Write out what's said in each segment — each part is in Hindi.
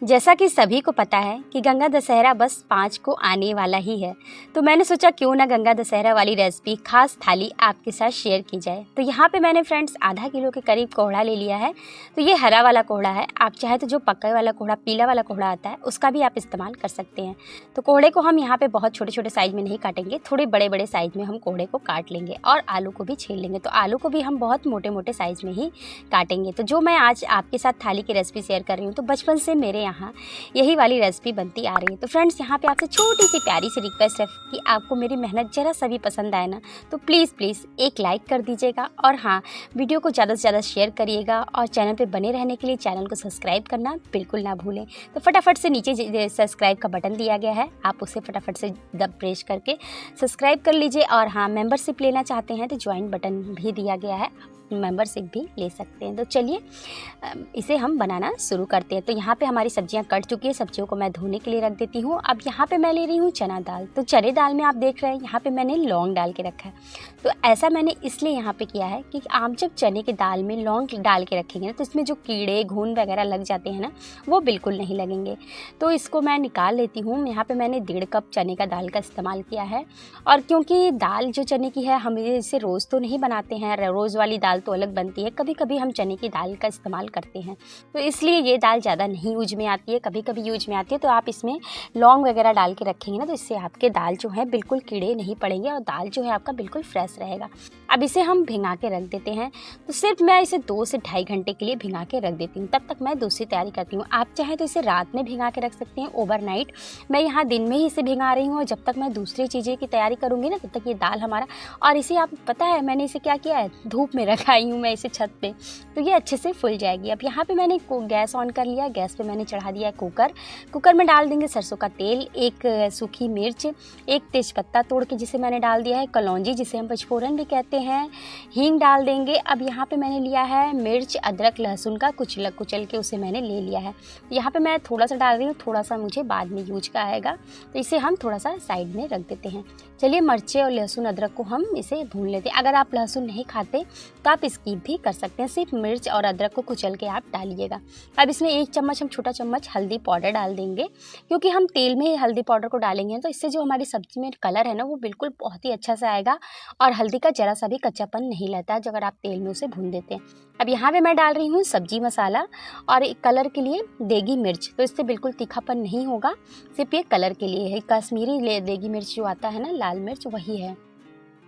जैसा कि सभी को पता है कि गंगा दशहरा बस 5 को आने वाला ही है, तो मैंने सोचा क्यों ना गंगा दशहरा वाली रेसिपी खास थाली आपके साथ शेयर की जाए। तो यहाँ पे मैंने फ्रेंड्स आधा किलो के करीब कोहड़ा ले लिया है। तो ये हरा वाला कोहड़ा है, आप चाहे तो जो पक्का वाला कोहड़ा, पीला वाला कोहड़ा आता है, उसका भी आप इस्तेमाल कर सकते हैं। तो कोहड़े को हम यहाँ पे बहुत छोटे छोटे साइज़ में नहीं काटेंगे, थोड़े बड़े बड़े साइज़ में हम कोहड़े को काट लेंगे और आलू को भी छील लेंगे। तो आलू को भी हम बहुत मोटे मोटे साइज़ में ही काटेंगे। तो जो मैं आज आपके साथ थाली की रेसिपी शेयर कर रही हूँ, तो बचपन से मेरे यहाँ यही वाली रेसिपी बनती आ रही है। तो फ्रेंड्स, यहाँ पे आपसे छोटी सी प्यारी सी रिक्वेस्ट है कि आपको मेरी मेहनत ज़रा सा भी पसंद आए ना, तो प्लीज़ एक लाइक कर दीजिएगा और हाँ, वीडियो को ज़्यादा से ज़्यादा शेयर करिएगा और चैनल पे बने रहने के लिए चैनल को सब्सक्राइब करना बिल्कुल ना भूलें। तो फटाफट से नीचे सब्सक्राइब का बटन दिया गया है, आप उसे फटाफट से प्रेस करके सब्सक्राइब कर लीजिए। और हाँ, मेंबरशिप लेना चाहते हैं तो ज्वाइन बटन भी दिया गया है, मेंबरशिप भी ले सकते हैं। तो चलिए इसे हम बनाना शुरू करते हैं। तो यहाँ पे हमारी सब्जियां कट चुकी है, सब्जियों को मैं धोने के लिए रख देती हूँ। अब यहाँ पे मैं ले रही हूँ चना दाल। तो चने दाल में आप देख रहे हैं यहाँ पे मैंने लौंग डाल के रखा है। तो ऐसा मैंने इसलिए यहाँ पे किया है कि आप जब चने की दाल में लौंग डाल के रखेंगे ना, तो इसमें जो कीड़े घुन वगैरह लग जाते हैं ना, वो बिल्कुल नहीं लगेंगे। तो इसको मैं निकाल लेती हूँ। यहाँ पर मैंने 1.5 कप चने का दाल का इस्तेमाल किया है। और क्योंकि दाल जो चने की है, हम इसे रोज़ तो नहीं बनाते हैं, रोज़ वाली दाल तो अलग बनती है, कभी कभी हम चने की दाल का इस्तेमाल करते हैं, तो इसलिए ये दाल ज़्यादा नहीं यूज में आती है, कभी कभी यूज में आती है। तो आप इसमें लौंग वगैरह डाल के रखेंगे ना, तो इससे आपके दाल जो है बिल्कुल कीड़े नहीं पड़ेंगे और दाल जो है आपका बिल्कुल फ्रेश रहेगा। अब इसे हम भिंगा के रख देते हैं। तो सिर्फ मैं इसे 2 से ढाई घंटे के लिए भिंगा के रख देती हूँ। तब तक मैं दूसरी तैयारी करती हूँ। आप चाहे तो इसे रात में भिंगा के रख सकते हैं, ओवरनाइट। मैं यहाँ दिन में ही इसे भिंगा रही हूँ और जब तक मैं दूसरी चीज़ें की तैयारी करूँगी ना, तब तक ये दाल हमारा, और इसे आप पता है मैंने इसे क्या किया है, धूप में रखाई हूँ मैं इसे छत पे, तो ये अच्छे से फूल जाएगी। अब यहाँ पे मैंने गैस ऑन कर लिया। गैस पे मैंने चढ़ा दिया कुकर। कुकर में डाल देंगे सरसों का तेल, 1 सूखी मिर्च, 1 तेज़पत्ता तोड़ के जिसे मैंने डाल दिया है, कलौंजी जिसे हम पचफोरन भी कहते हैं, हींग डाल देंगे। अब यहाँ पे मैंने लिया है मिर्च, अदरक, लहसुन का कुचल के उसे मैंने ले लिया है। यहाँ पे मैं थोड़ा सा डाल रही हूँ, थोड़ा सा मुझे बाद में यूज का आएगा, तो इसे हम थोड़ा सा साइड में रख देते हैं। चलिए, मिर्चें और लहसुन अदरक को हम इसे भून लेते हैं। अगर आप लहसुन नहीं खाते तो आप स्किप भी कर सकते हैं, सिर्फ मिर्च और अदरक को कुचल के आप डालिएगा। अब इसमें 1 चम्मच हम छोटा चम्मच हल्दी पाउडर डाल देंगे, क्योंकि हम तेल में ही हल्दी पाउडर को डालेंगे तो इससे जो हमारी सब्जी में कलर है ना, वो बिल्कुल बहुत ही अच्छा से आएगा और हल्दी का जरा सा भी कच्चापन नहीं रहता है अगर आप तेल में उसे भून देते हैं। अब यहाँ पे मैं डाल रही हूँ सब्जी मसाला और एक कलर के लिए देगी मिर्च। तो इससे बिल्कुल तीखापन नहीं होगा, सिर्फ ये कलर के लिए है। कश्मीरी देगी मिर्च जो आता है ना, लाल मिर्च, वही है।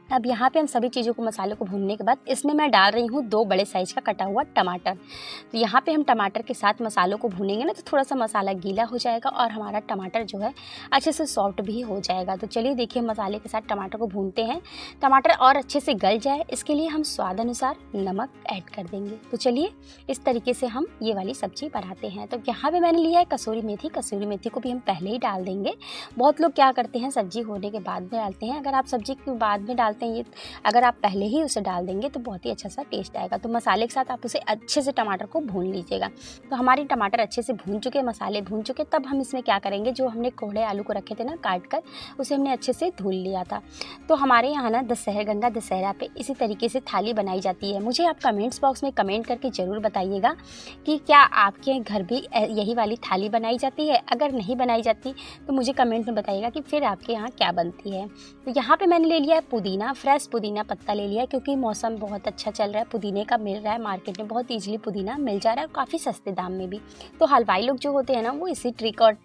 अब यहाँ पे हम सभी चीज़ों को, मसाले को भूनने के बाद इसमें मैं डाल रही हूँ 2 बड़े साइज़ का कटा हुआ टमाटर। तो यहाँ पे हम टमाटर के साथ मसालों को भूनेंगे ना, तो थोड़ा सा मसाला गीला हो जाएगा और हमारा टमाटर जो है अच्छे से सॉफ्ट भी हो जाएगा। तो चलिए देखिए, मसाले के साथ टमाटर को भूनते हैं। टमाटर और अच्छे से गल जाए, इसके लिए हम स्वाद अनुसार नमक ऐड कर देंगे। तो चलिए इस तरीके से हम ये वाली सब्जी बनाते हैं। तो यहाँ पर मैंने लिया है कसूरी मेथी। कसूरी मेथी को भी हम पहले ही डाल देंगे। बहुत लोग क्या करते हैं, सब्जी होने के बाद में डालते हैं। अगर आप सब्जी के बाद में डालते हैं, ये अगर आप पहले ही उसे डाल देंगे तो बहुत ही अच्छा सा टेस्ट आएगा। तो मसाले के साथ आप उसे अच्छे से टमाटर को भून लीजिएगा। तो हमारे टमाटर अच्छे से भून चुके, मसाले भून चुके, तब हम इसमें क्या करेंगे, जो हमने कोहड़े आलू को रखे थे ना काट कर, उसे हमने अच्छे से धुल लिया था। तो हमारे यहाँ ना गंगा दशहरा पे इसी तरीके से थाली बनाई जाती है। मुझे आप कमेंट्स बॉक्स में कमेंट करके ज़रूर बताइएगा कि क्या आपके घर भी यही वाली थाली बनाई जाती है। अगर नहीं बनाई जाती तो मुझे कमेंट में बताइएगा कि फिर आपके यहाँ क्या बनती है। तो यहाँ पे मैंने ले लिया है पुदीना, फ्रेश पुदीना पत्ता ले लिया, क्योंकि मौसम बहुत अच्छा चल रहा है, पुदीने का मिल रहा है मार्केट में, बहुत ईजिली पुदीना मिल जा रहा है और काफ़ी सस्ते दाम में भी। तो हलवाई लोग जो होते हैं ना, वो इसी ट्रिक और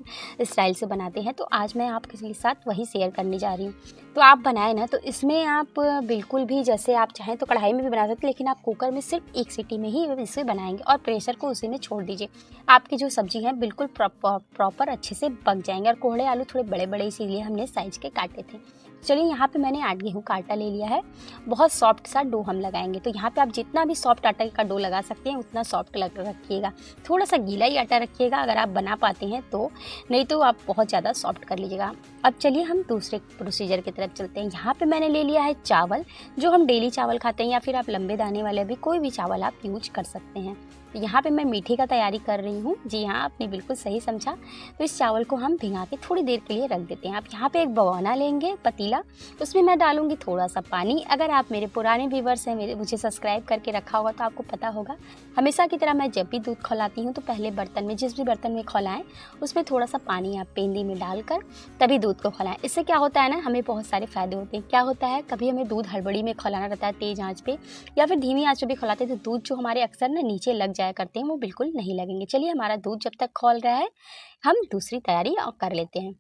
स्टाइल से बनाते हैं। तो आज मैं आपके साथ वही शेयर करने जा रही हूँ। तो आप बनाए ना, तो इसमें आप बिल्कुल भी, जैसे आप चाहें तो कढ़ाई में भी बना सकते हैं, लेकिन आप कुकर में सिर्फ 1 सीटी में ही इसे बनाएंगे और प्रेशर को उसी में छोड़ दीजिए। आपकी जो सब्जी है बिल्कुल प्रॉपर अच्छे से पक जाएंगे। और कोहड़े आलू थोड़े बड़े बड़े इसीलिए हमने साइज के काटे थे। चलिए, यहाँ पे मैंने 8 गेहूँ का आटा ले लिया है। बहुत सॉफ्ट सा डो हम लगाएंगे। तो यहाँ पे आप जितना भी सॉफ्ट आटा का डो लगा सकते हैं उतना सॉफ्ट रखिएगा। थोड़ा सा गीला ही आटा रखिएगा अगर आप बना पाते हैं तो, नहीं तो आप बहुत ज़्यादा सॉफ्ट कर लीजिएगा। अब चलिए हम दूसरे प्रोसीजर की तरफ चलते हैं। यहाँ पे मैंने ले लिया है चावल, जो हम डेली चावल खाते हैं, या फिर आप लंबे दाने वाले भी कोई भी चावल आप यूज कर सकते हैं। तो यहाँ पे मैं मीठे का तैयारी कर रही हूँ। जी हाँ, आपने बिल्कुल सही समझा। तो इस चावल को हम भिगा के थोड़ी देर के लिए रख देते हैं। आप यहाँ पे एक भगोना लेंगे, पतीला, उसमें मैं डालूँगी थोड़ा सा पानी। अगर आप मेरे पुराने व्यूवर्स हैं, मुझे सब्सक्राइब करके रखा होगा तो आपको पता होगा, हमेशा की तरह मैं जब भी दूध खौलाती हूँ तो पहले बर्तन में, जिस भी बर्तन में खौलाएँ, उसमें थोड़ा सा पानी आप पेंदी में डालकर तभी दूध को खौलाएँ। इससे क्या होता है ना, हमें बहुत सारे फ़ायदे होते हैं। क्या होता है, कभी हमें दूध हड़बड़ी में खौलाना रहता है तेज़ आँच पे, या फिर धीमी आँच पे भी खौलाते हैं, तो दूध जो हमारे अक्सर ना नीचे लग जाया करते हैं, वो बिल्कुल नहीं लगेंगे। चलिए, हमारा दूध जब तक खौल रहा है, हम दूसरी तैयारी कर लेते हैं।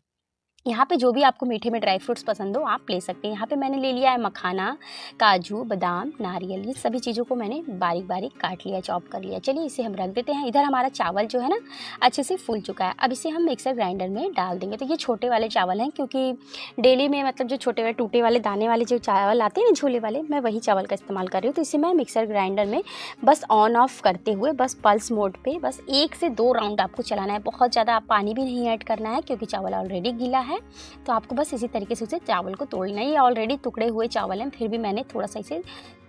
यहाँ पे जो भी आपको मीठे में ड्राई फ्रूट्स पसंद हो आप ले सकते हैं। यहाँ पे मैंने ले लिया है मखाना, काजू, बादाम, नारियल, ये सभी चीज़ों को मैंने बारीक बारीक काट लिया, चॉप कर लिया। चलिए, इसे हम रख देते हैं। इधर हमारा चावल जो है ना अच्छे से फूल चुका है। अब इसे हम मिक्सर ग्राइंडर में डाल देंगे। तो ये छोटे वाले चावल हैं, क्योंकि डेली में मतलब जो छोटे वाले टूटे वाले दाने वाले जो चावल आते हैं ना, झोले वाले, मैं वही चावल का इस्तेमाल कर रही हूँ। तो इसे मैं मिक्सर ग्राइंडर में बस ऑन ऑफ करते हुए, बस पल्स मोड पे बस 1 से 2 राउंड आपको चलाना है। बहुत ज़्यादा आप पानी भी नहीं ऐड करना है, क्योंकि चावल ऑलरेडी गीला है। तो आपको बस इसी तरीके से उसे चावल को तोड़ना है। ये ऑलरेडी टुकड़े हुए चावल हैं, फिर भी मैंने थोड़ा सा इसे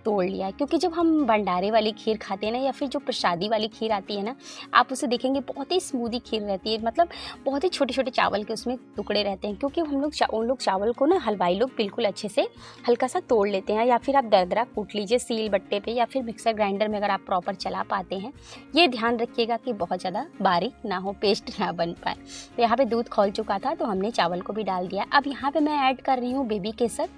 तोड़ लिया है, क्योंकि जब हम भंडारे वाली खीर खाते हैं ना, या फिर जो प्रसादी वाली खीर आती है ना, आप उसे देखेंगे बहुत ही स्मूदी खीर रहती है। मतलब बहुत ही छोटे छोटे चावल के उसमें टुकड़े रहते हैं, क्योंकि हम लोग उन लोग चावल को ना, हलवाई लोग बिल्कुल अच्छे से हल्का सा तोड़ लेते हैं, या फिर आप दरदरा कूट लीजिए सील बट्टे पे, या फिर मिक्सर ग्राइंडर में अगर आप प्रॉपर चला पाते हैं। ये ध्यान रखिएगा कि बहुत ज़्यादा बारीक ना हो, पेस्ट ना बन पाए। तो यहाँ पे दूध खौल चुका था, तो हमने चावल को भी डाल दिया। अब यहाँ पे मैं ऐड कर रही हूँ बेबी केसर,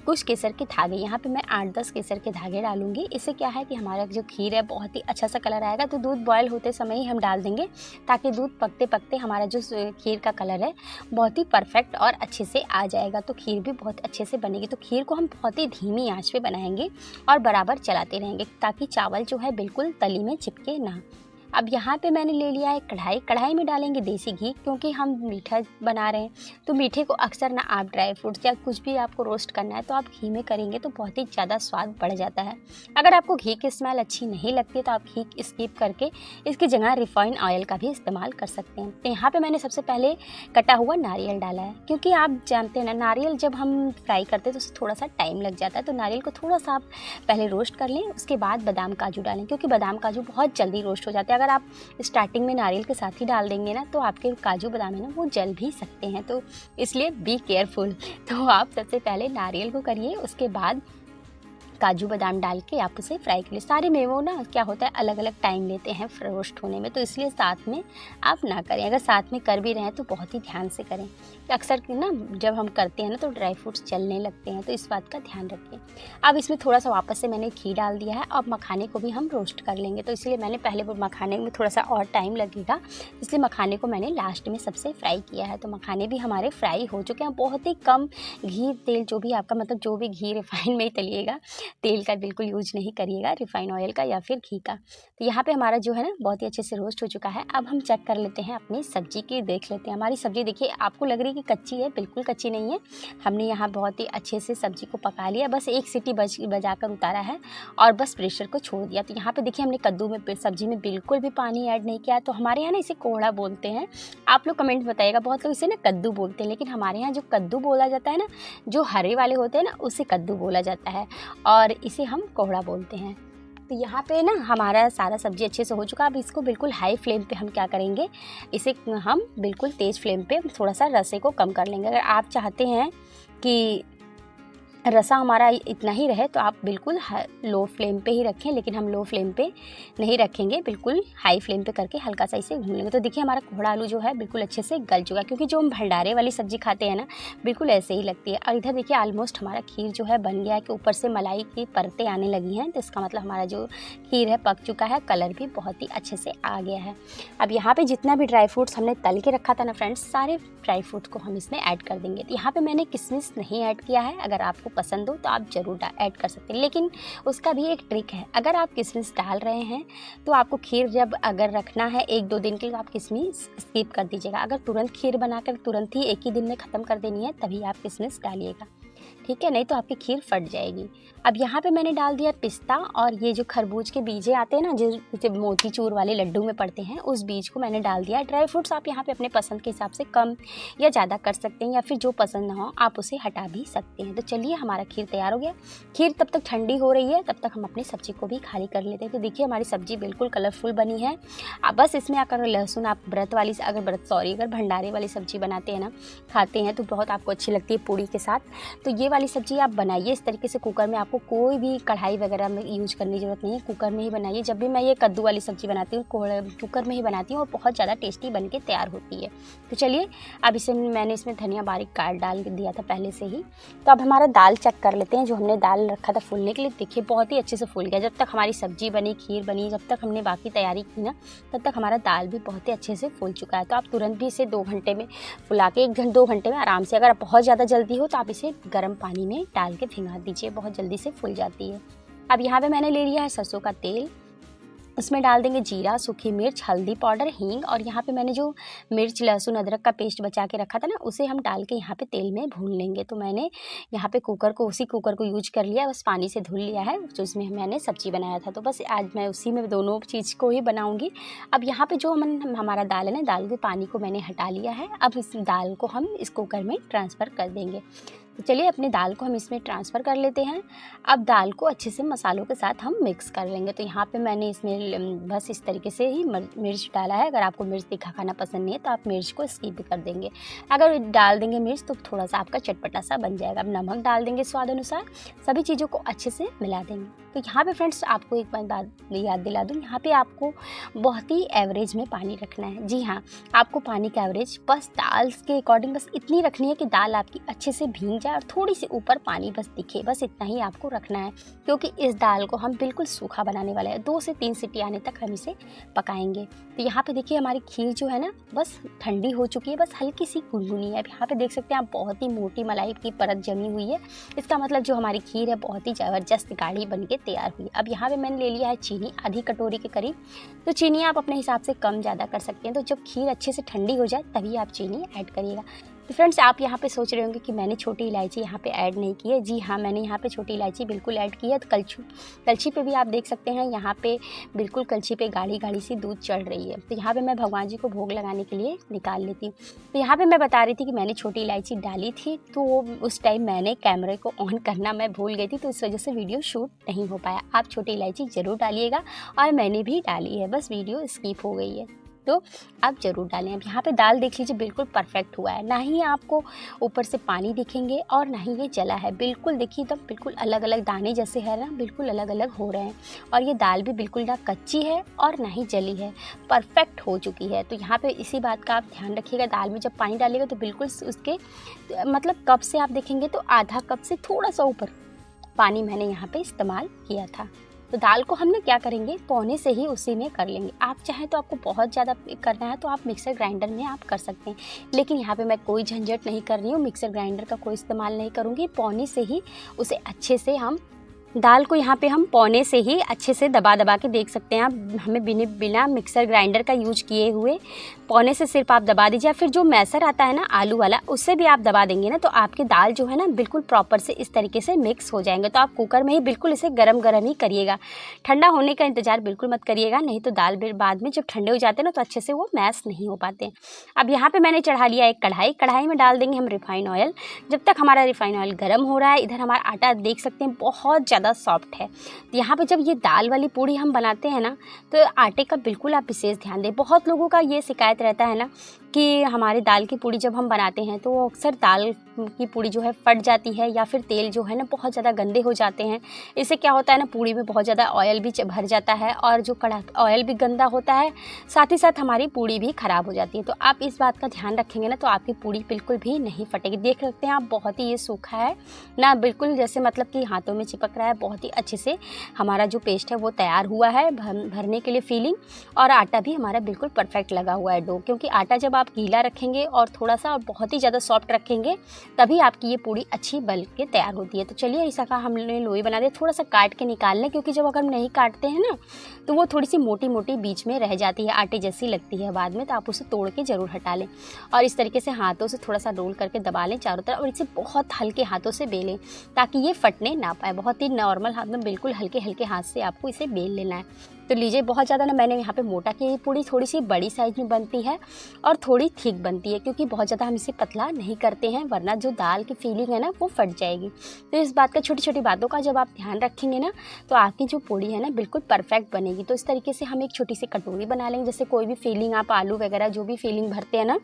कुछ केसर के धागे। यहाँ पे मैं 8-10 केसर के धागे डालूंगी। इससे क्या है कि हमारा जो खीर है बहुत ही अच्छा सा कलर आएगा। तो दूध बॉयल होते समय ही हम डाल देंगे, ताकि दूध पकते पकते हमारा जो खीर का कलर है बहुत ही परफेक्ट और अच्छे से आ जाएगा। तो खीर भी बहुत अच्छे से बनेगी। तो खीर को हम बहुत ही धीमी आंच पे बनाएंगे और बराबर चलाते रहेंगे, ताकि चावल जो है बिल्कुल तली में चिपके ना। अब यहाँ पे मैंने ले लिया है कढ़ाई। कढ़ाई में डालेंगे देसी घी, क्योंकि हम मीठा बना रहे हैं। तो मीठे को अक्सर ना आप ड्राई फ्रूट्स या कुछ भी आपको रोस्ट करना है तो आप घी में करेंगे तो बहुत ही ज़्यादा स्वाद बढ़ जाता है। अगर आपको घी की स्मेल अच्छी नहीं लगती तो आप घी स्किप करके इसकी जगह रिफाइंड ऑयल का भी इस्तेमाल कर सकते हैं। तो यहाँ पर मैंने सबसे पहले कटा हुआ नारियल डाला है, क्योंकि आप जानते हैं ना, नारियल जब हम फ्राई करते हैं तो उससे थोड़ा सा टाइम लग जाता है। तो नारियल को थोड़ा सा आप पहले रोस्ट कर लें, उसके बाद बादाम काजू डालें, क्योंकि बादाम काजू बहुत जल्दी रोस्ट हो जाते हैं। अगर आप स्टार्टिंग में नारियल के साथ ही डाल देंगे ना, तो आपके काजू बादाम है ना, वो जल भी सकते हैं। तो इसलिए बी केयरफुल। तो आप सबसे पहले नारियल को करिए, उसके बाद काजू बादाम डाल के आप उसे फ्राई करिए। सारे मेवों ना क्या होता है, अलग अलग टाइम लेते हैं रोस्ट होने में, तो इसलिए साथ में आप ना करें। अगर साथ में कर भी रहे हैं तो बहुत ही ध्यान से करें। अक्सर ना जब हम करते हैं ना तो ड्राई फ्रूट्स जलने लगते हैं, तो इस बात का ध्यान रखिए। अब इसमें थोड़ा सा वापस से मैंने घी डाल दिया है। अब मखाने को भी हम रोस्ट कर लेंगे, तो इसलिए मैंने पहले वो मखाने में थोड़ा सा और टाइम लगेगा, इसलिए मखाने को मैंने लास्ट में सबसे फ्राई किया है। तो मखाने भी हमारे फ्राई हो चुके हैं। बहुत ही कम घी तेल, जो भी आपका मतलब जो भी घी रिफाइन में ही तलिएगा, तेल का बिल्कुल यूज नहीं करिएगा, रिफाइन ऑयल का या फिर घी का। तो यहाँ पे हमारा जो है ना बहुत ही अच्छे से रोस्ट हो चुका है। अब हम चेक कर लेते हैं अपनी सब्जी की, देख लेते हैं। हमारी सब्जी देखिए, आपको लग रही है कि कच्ची है, बिल्कुल कच्ची नहीं है। हमने यहाँ बहुत ही अच्छे से सब्जी को पका लिया, बस एक सीटी बजाकर उतारा है और बस प्रेशर को छोड़ दिया। तो यहाँ पे देखिए, हमने कद्दू में, सब्जी में बिल्कुल भी पानी ऐड नहीं किया। तो हमारे यहाँ ना इसे कोहड़ा बोलते हैं। आप लोग कमेंट बताइएगा, बहुत लोग इसे ना कद्दू बोलते हैं, लेकिन हमारे यहाँ जो कद्दू बोला जाता है ना, जो हरे वाले होते हैं ना, उसे कद्दू बोला जाता है और इसे हम कोहड़ा बोलते हैं। तो यहाँ पे ना हमारा सारा सब्जी अच्छे से हो चुका। अब इसको बिल्कुल हाई फ्लेम पे हम क्या करेंगे, इसे हम बिल्कुल तेज़ फ्लेम पे थोड़ा सा रसे को कम कर लेंगे। अगर आप चाहते हैं कि रसा हमारा इतना ही रहे तो आप बिल्कुल लो फ्लेम पे ही रखें, लेकिन हम लो फ्लेम पे नहीं रखेंगे, बिल्कुल हाई फ्लेम पे करके हल्का सा इसे भून लेंगे। तो देखिए, हमारा कोहड़ा आलू जो है बिल्कुल अच्छे से गल चुका है, क्योंकि जो हम भंडारे वाली सब्जी खाते हैं ना, बिल्कुल ऐसे ही लगती है। और इधर देखिए, ऑलमोस्ट हमारा खीर जो है बन गया है, कि ऊपर से मलाई की परतें आने लगी हैं। तो इसका मतलब हमारा जो खीर है पक चुका है, कलर भी बहुत ही अच्छे से आ गया है। अब यहाँ पर जितना भी ड्राई फ्रूट्स हमने तल के रखा था ना फ्रेंड्स, सारे ड्राई फ्रूट्स को हम इसमें ऐड कर देंगे। तो यहाँ पर मैंने किशमिश नहीं ऐड किया है। अगर आपको पसंद हो तो आप ज़रूर ऐड कर सकते हैं, लेकिन उसका भी एक ट्रिक है। अगर आप किशमिश डाल रहे हैं तो आपको खीर जब अगर रखना है 1-2 दिन के लिए, आप किशमिश स्किप कर दीजिएगा। अगर तुरंत खीर बनाकर तुरंत ही एक ही दिन में ख़त्म कर देनी है, तभी आप किशमिश डालिएगा। ठीक है, नहीं तो आपकी खीर फट जाएगी। अब यहाँ पे मैंने डाल दिया पिस्ता और ये जो खरबूज के बीजे आते हैं ना, जो मोतीचूर वाले लड्डू में पड़ते हैं, उस बीज को मैंने डाल दिया। ड्राई फ्रूट्स आप यहाँ पे अपने पसंद के हिसाब से कम या ज़्यादा कर सकते हैं, या फिर जो पसंद ना हो आप उसे हटा भी सकते हैं। तो चलिए, हमारा खीर तैयार हो गया। खीर तब तक ठंडी हो रही है, तब तक हम अपनी सब्जी को भी खाली कर लेते हैं। तो देखिए, हमारी सब्जी बिल्कुल कलरफुल बनी है। बस इसमें अगर लहसुन आप अगर भंडारे वाली सब्जी बनाते हैं ना, खाते हैं तो बहुत आपको अच्छी लगती है पूड़ी के साथ। तो ये वाली सब्जी आप बनाइए इस तरीके से कुकर में। आपको कोई भी कढ़ाई वगैरह में यूज करने की ज़रूरत नहीं है, कुकर में ही बनाइए। जब भी मैं ये कद्दू वाली सब्जी बनाती हूँ कुकर में ही बनाती हूँ और बहुत ज़्यादा टेस्टी बन के तैयार होती है। तो चलिए, अब मैंने इसमें धनिया बारीक काट डाल दिया था पहले से ही। तो अब हमारा दाल चेक कर लेते हैं, जो हमने दाल रखा था फूलने के लिए। देखिए, बहुत ही अच्छे से फूल गया। जब तक हमारी सब्जी बनी, खीर बनी, जब तक हमने बाकी तैयारी की ना, तब तक हमारा दाल भी बहुत ही अच्छे से फूल चुका है। तो आप तुरंत भी इसे 2 घंटे में फुला के 2 घंटे में आराम से, अगर बहुत ज़्यादा जल्दी हो तो आप इसे गर्म पानी में डाल के भिंगा दीजिए, बहुत जल्दी से फूल जाती है। अब यहाँ पे मैंने ले लिया है सरसों का तेल। उसमें डाल देंगे जीरा, सूखी मिर्च, हल्दी पाउडर, हींग, और यहाँ पे मैंने जो मिर्च, लहसुन, अदरक का पेस्ट बचा के रखा था ना, उसे हम डाल के यहाँ पे तेल में भून लेंगे। तो मैंने यहाँ पे उसी कुकर को यूज कर लिया, बस पानी से धुल लिया है, जो उसमें मैंने सब्जी बनाया था। तो बस आज मैं उसी में दोनों चीज़ को ही बनाऊँगी। अब यहाँ पर जो हमारा दाल है ना, दाल के पानी को मैंने हटा लिया है। अब इस दाल को हम इस कुकर में ट्रांसफ़र कर देंगे। तो चलिए, अपनी दाल को हम इसमें ट्रांसफ़र कर लेते हैं। अब दाल को अच्छे से मसालों के साथ हम मिक्स कर लेंगे। तो यहाँ पे मैंने इसमें बस इस तरीके से ही मिर्च डाला है। अगर आपको मिर्च तीखा खाना पसंद नहीं है तो आप मिर्च को स्किप भी कर देंगे। अगर डाल देंगे मिर्च तो थोड़ा सा आपका चटपटा सा बन जाएगा। अब नमक डाल देंगे स्वाद अनुसार। सभी चीज़ों को अच्छे से मिला देंगे। तो यहाँ पे फ्रेंड्स, आपको एक बात याद दिला दूँ, यहाँ पे आपको बहुत ही एवरेज में पानी रखना है। जी हाँ, आपको पानी का एवरेज बस दाल के अकॉर्डिंग बस इतनी रखनी है कि दाल आपकी अच्छे से भीग जाए और थोड़ी सी ऊपर पानी बस दिखे। बस इतना ही आपको रखना है, क्योंकि इस दाल को हम बिल्कुल सूखा बनाने वाले हैं। 2 से 3 सीटी आने तक हम इसे पकाएंगे। तो यहाँ पे देखिए, हमारी खीर जो है ना, बस ठंडी हो चुकी है, बस हल्की सी गुनगुनी है। अब यहाँ पे देख सकते हैं आप, बहुत ही मोटी मलाई की परत जमी हुई है। इसका मतलब जो हमारी खीर है बहुत ही ज़बरदस्त गाढ़ी बन के तैयार हुई है। अब यहाँ पे मैंने ले लिया है चीनी, आधी कटोरी के करीब। तो चीनी आप अपने हिसाब से कम ज़्यादा कर सकते हैं। तो जब खीर अच्छे से ठंडी हो जाए तभी आप चीनी ऐड करिएगा। तो फ्रेंड्स, आप यहाँ पे सोच रहे होंगे कि मैंने छोटी इलायची यहाँ पे ऐड नहीं की है। जी हाँ, मैंने यहाँ पे छोटी इलायची बिल्कुल ऐड की है। तो कलछी पे भी आप देख सकते हैं, यहाँ पे बिल्कुल कलछी पे गाढ़ी गाढ़ी सी दूध चढ़ रही है। तो यहाँ पे मैं भगवान जी को भोग लगाने के लिए निकाल लेती हूँ। तो यहाँ पे मैं बता रही थी कि मैंने छोटी इलायची डाली थी, तो उस टाइम मैंने कैमरे को ऑन करना मैं भूल गई थी, तो इस वजह से वीडियो शूट नहीं हो पाया। आप छोटी इलायची ज़रूर डालिएगा, और मैंने भी डाली है, बस वीडियो स्किप हो गई है, तो आप ज़रूर डालें। अब यहाँ पे दाल देख लीजिए, बिल्कुल परफेक्ट हुआ है। ना ही आपको ऊपर से पानी दिखेंगे और ना ही ये जला है। बिल्कुल देखिए, तब बिल्कुल अलग अलग दाने जैसे है ना, बिल्कुल अलग अलग हो रहे हैं। और ये दाल भी बिल्कुल ना कच्ची है और ना ही जली है, परफेक्ट हो चुकी है। तो यहाँ पे इसी बात का आप ध्यान रखिएगा। दाल में जब पानी डालिएगा तो बिल्कुल उसके मतलब कप से आप देखेंगे तो आधा कप से थोड़ा सा ऊपर पानी मैंने यहाँ पे इस्तेमाल किया था। तो दाल को हमने क्या करेंगे, पौने से ही उसी में कर लेंगे। आप चाहें तो आपको बहुत ज़्यादा करना है तो आप मिक्सर ग्राइंडर में आप कर सकते हैं, लेकिन यहाँ पे मैं कोई झंझट नहीं कर रही हूँ, मिक्सर ग्राइंडर का कोई इस्तेमाल नहीं करूँगी। पौने से ही उसे अच्छे से दाल को यहाँ पे हम पौने से ही अच्छे से दबा दबा के देख सकते हैं आप, हमें बिना मिक्सर ग्राइंडर का यूज किए हुए पौने से सिर्फ आप दबा दीजिए। फिर जो मैसर आता है ना आलू वाला, उससे भी आप दबा देंगे ना, तो आपकी दाल जो है ना बिल्कुल प्रॉपर से इस तरीके से मिक्स हो जाएंगे। तो आप कुकर में ही बिल्कुल इसे गरम गरम ही करिएगा, ठंडा होने का इंतजार बिल्कुल मत करिएगा, नहीं तो दाल बाद में जब ठंडे हो जाते हैं ना तो अच्छे से वो मैश नहीं हो पाते हैं। अब यहाँ पर मैंने चढ़ा लिया एक कढ़ाई में डाल देंगे हम रिफाइन ऑयल। जब तक हमारा रिफाइन ऑयल गर्म हो रहा है, इधर हमारा आटा देख सकते हैं बहुत ज़्यादा सॉफ्ट है। तो यहाँ पे जब ये दाल वाली पूड़ी हम बनाते हैं ना, तो आटे का बिल्कुल आप विशेष ध्यान दें। बहुत लोगों का ये शिकायत रहता है ना कि हमारी दाल की पूड़ी जब हम बनाते हैं तो वो अक्सर दाल की पूड़ी जो है फट जाती है, या फिर तेल जो है ना बहुत ज़्यादा गंदे हो जाते हैं। इससे क्या होता है ना, पूड़ी में बहुत ज़्यादा ऑयल भी भर जाता है, और जो ऑयल भी गंदा होता है, साथ ही साथ हमारी पूड़ी भी ख़राब हो जाती है। तो आप इस बात का ध्यान रखेंगे ना तो आपकी पूड़ी बिल्कुल भी नहीं फटेगी। देख सकते हैं आप, बहुत ही ये सूखा है ना, बिल्कुल जैसे मतलब कि हाथों में चिपक रहा है। बहुत ही अच्छे से हमारा जो पेस्ट है वो तैयार हुआ है भरने के लिए फिलिंग, और आटा भी हमारा बिल्कुल परफेक्ट लगा हुआ है डो। क्योंकि आटा जब आप गीला रखेंगे और थोड़ा सा और बहुत ही ज़्यादा सॉफ्ट रखेंगे तभी आपकी ये पूड़ी अच्छी बन के तैयार होती है। तो चलिए ऐसा का हमने लोई बना दिया, थोड़ा सा काट के निकाल लें क्योंकि जब अगर हम नहीं काटते हैं ना तो वो थोड़ी सी मोटी मोटी बीच में रह जाती है, आटे जैसी लगती है बाद में, तो आप उसे तोड़ के ज़रूर हटा लें। और इस तरीके से हाथों से थोड़ा सा रोल करके दबा लें चारों तरफ और इसे बहुत हल्के हाथों से बेलें ताकि ये फटने ना पाए। बहुत ही नॉर्मल हाथ में बिल्कुल हल्के हल्के हाथ से आपको इसे बेल लेना है। तो लीजिए बहुत ज़्यादा ना मैंने यहाँ पे मोटा की पूड़ी थोड़ी सी बड़ी साइज़ में बनती है और थोड़ी थिक बनती है क्योंकि बहुत ज़्यादा हम इसे पतला नहीं करते हैं वरना जो दाल की फीलिंग है ना वो फट जाएगी। तो इस बात का छोटी छोटी बातों का जब आप ध्यान रखेंगे ना तो आपकी जो पूड़ी है ना बिल्कुल परफेक्ट बनेगी। तो इस तरीके से हम एक छोटी सी कटोरी बना लेंगे, जैसे कोई भी फीलिंग आप आलू वगैरह जो भी फीलिंग भरते हैं ना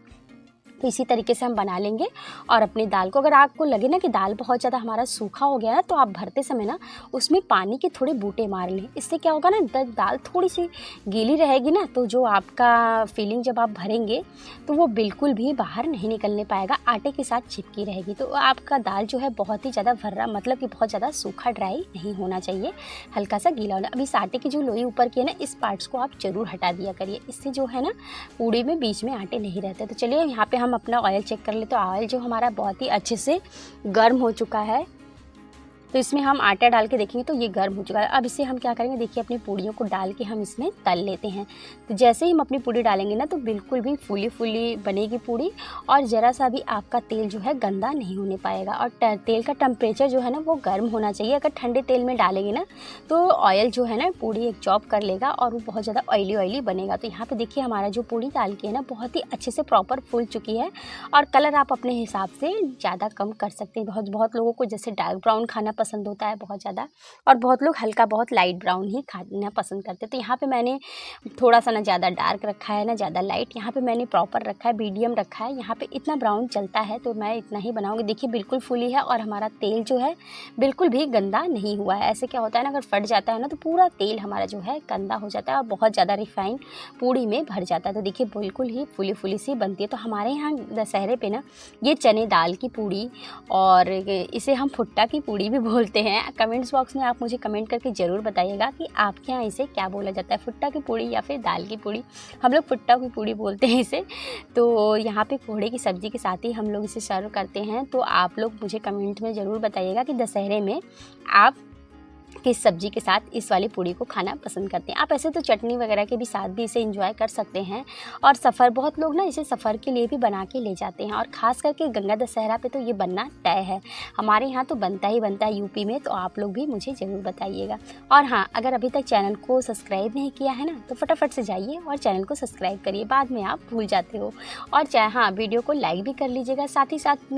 तो इसी तरीके से हम बना लेंगे। और अपनी दाल को अगर आपको लगे ना कि दाल बहुत ज़्यादा हमारा सूखा हो गया ना तो आप भरते समय ना उसमें पानी के थोड़े बूटे मार लें। इससे क्या होगा ना दाल थोड़ी सी गीली रहेगी ना तो जो आपका फीलिंग जब आप भरेंगे तो वो बिल्कुल भी बाहर नहीं निकलने पाएगा, आटे के साथ चिपकी रहेगी। तो आपका दाल जो है बहुत ही ज़्यादा भर्रा मतलब कि बहुत ज़्यादा सूखा ड्राई नहीं होना चाहिए, हल्का सा गीला होना। अब इस आटे की जो लोई ऊपर की है ना इस पार्ट्स को आप ज़रूर हटा दिया करिए, इससे जो है ना पूड़ी में बीच में आटे नहीं रहते। तो चलिए यहाँ पे हम अपना ऑयल चेक कर ले। तो ऑयल जो हमारा बहुत ही अच्छे से गर्म हो चुका है, तो इसमें हम आटा डाल के देखेंगे तो ये गर्म हो चुका है। अब इसे हम क्या करेंगे, देखिए अपनी पूड़ियों को डाल के हम इसमें तल लेते हैं। तो जैसे ही हम अपनी पूड़ी डालेंगे ना तो बिल्कुल भी फूली फूली बनेगी पूड़ी और ज़रा सा भी आपका तेल जो है गंदा नहीं होने पाएगा। और तेल का टेम्परेचर जो है ना वो गर्म होना चाहिए। अगर ठंडे तेल में डालेंगे ना तो ऑयल जो है ना पूड़ी एब्जॉर्ब कर लेगा और वो बहुत ज़्यादा ऑयली बनेगा। तो यहाँ पर देखिए हमारा जो पूड़ी दाल की है ना बहुत ही अच्छे से प्रॉपर फूल चुकी है। और कलर आप अपने हिसाब से ज़्यादा कम कर सकते हैं। बहुत लोगों को जैसे डार्क ब्राउन खाना पसंद होता है बहुत ज़्यादा, और बहुत लोग हल्का बहुत लाइट ब्राउन ही खाना पसंद करते हैं। तो यहाँ पे मैंने थोड़ा सा ना ज़्यादा डार्क रखा है ना ज़्यादा लाइट, यहाँ पे मैंने प्रॉपर रखा है, मीडियम रखा है। यहाँ पे इतना ब्राउन चलता है तो मैं इतना ही बनाऊँगी। देखिए बिल्कुल फुली है और हमारा तेल जो है बिल्कुल भी गंदा नहीं हुआ है। ऐसे क्या होता है ना अगर फट जाता है ना तो पूरा तेल हमारा जो है गंदा हो जाता है और बहुत ज़्यादा रिफाइन पूड़ी में भर जाता है। तो देखिए बिल्कुल ही फुली सी बनती है। तो हमारे यहाँ दशहरे पे ना ये चने दाल की पूड़ी और इसे हम फुट्टा की पूड़ी भी बोलते हैं। कमेंट्स बॉक्स में आप मुझे कमेंट करके ज़रूर बताइएगा कि आपके यहाँ इसे क्या बोला जाता है, फुट्टा की पूड़ी या फिर दाल की पूड़ी। हम लोग फुट्टा की पूड़ी बोलते हैं इसे। तो यहाँ पे कोहड़े की सब्ज़ी के साथ ही हम लोग इसे सर्व करते हैं। तो आप लोग मुझे कमेंट में ज़रूर बताइएगा कि दशहरे में आप किस सब्ज़ी के साथ इस वाली पूड़ी को खाना पसंद करते हैं। आप ऐसे तो चटनी वगैरह के भी साथ भी इसे एंजॉय कर सकते हैं। और सफ़र बहुत लोग ना इसे सफ़र के लिए भी बना के ले जाते हैं और ख़ास करके गंगा दशहरा पे तो ये बनना तय है। हमारे यहाँ तो बनता ही बनता है यूपी में। तो आप लोग भी मुझे ज़रूर बताइएगा। और हाँ, अगर अभी तक चैनल को सब्सक्राइब नहीं किया है ना तो फटाफट से जाइए और चैनल को सब्सक्राइब करिए, बाद में आप भूल जाते हो। और चाहे हाँ वीडियो को लाइक भी कर लीजिएगा, साथ ही साथ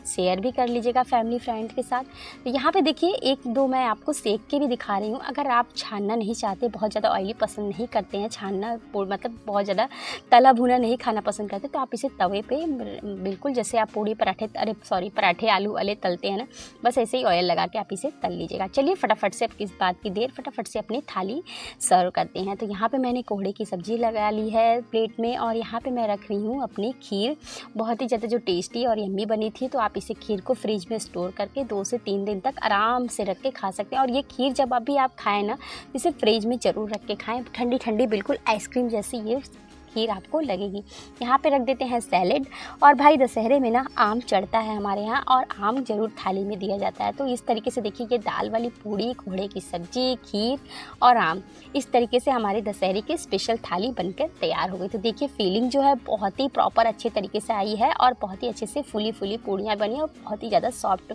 शेयर भी कर लीजिएगा फैमिली फ्रेंड के साथ। तो यहाँ पे देखिए एक दो मैं आपको सेक के भी दिखा रही हूँ। अगर आप छानना नहीं चाहते, बहुत ज़्यादा ऑयली पसंद नहीं करते हैं, छानना मतलब बहुत ज़्यादा तला भुना नहीं खाना पसंद करते, तो आप इसे तवे पे बिल्कुल जैसे आप पूड़ी पराठे आलू वाले तलते हैं ना, बस ऐसे ही ऑयल लगा के आप इसे तल लीजिएगा। चलिए फटाफट से, अब किस बात की देर, फटाफट से अपनी थाली सर्व करते हैं। तो यहाँ पर मैंने कोहड़े की सब्ज़ी लगा ली है प्लेट में और यहाँ पर मैं रख रही हूँ अपनी खीर। बहुत ही ज़्यादा जो टेस्टी और यम्मी बनी थी। तो आप इसे खीर को फ्रिज में स्टोर करके 2 से 3 दिन तक आराम से रख के खा सकते हैं। और ये खीर जब अभी आप खाएं ना इसे फ्रिज में ज़रूर रख के खाएं, ठंडी ठंडी बिल्कुल आइसक्रीम जैसी ये खीर आपको लगेगी। यहाँ पे रख देते हैं सैलेड। और भाई दशहरे में ना आम चढ़ता है हमारे यहाँ और आम ज़रूर थाली में दिया जाता है। तो इस तरीके से देखिए ये दाल वाली पूड़ी, कोहड़े की सब्ज़ी, खीर और आम, इस तरीके से हमारे दशहरे की स्पेशल थाली बनकर तैयार हो गई। तो देखिए फीलिंग जो है बहुत ही प्रॉपर अच्छे तरीके से आई है और बहुत ही अच्छे से फुली पूड़ियाँ बनी और बहुत ही ज़्यादा सॉफ्ट।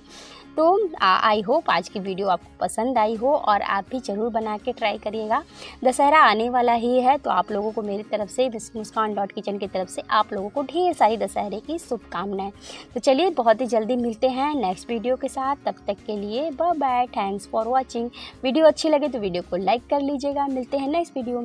तो आई होप आज की वीडियो आपको पसंद आई हो और आप भी ज़रूर बना के ट्राई करिएगा। दशहरा आने वाला ही है तो आप लोगों को मेरी तरफ से muskan.kitchen की तरफ से आप लोगों को ढेर सारी दशहरे की शुभकामनाएं। तो चलिए बहुत ही जल्दी मिलते हैं नेक्स्ट वीडियो के साथ, तब तक के लिए bye bye, thanks for watching. Video अच्छी लगे तो वीडियो को लाइक कर लीजिएगा। मिलते हैं नेक्स्ट वीडियो में।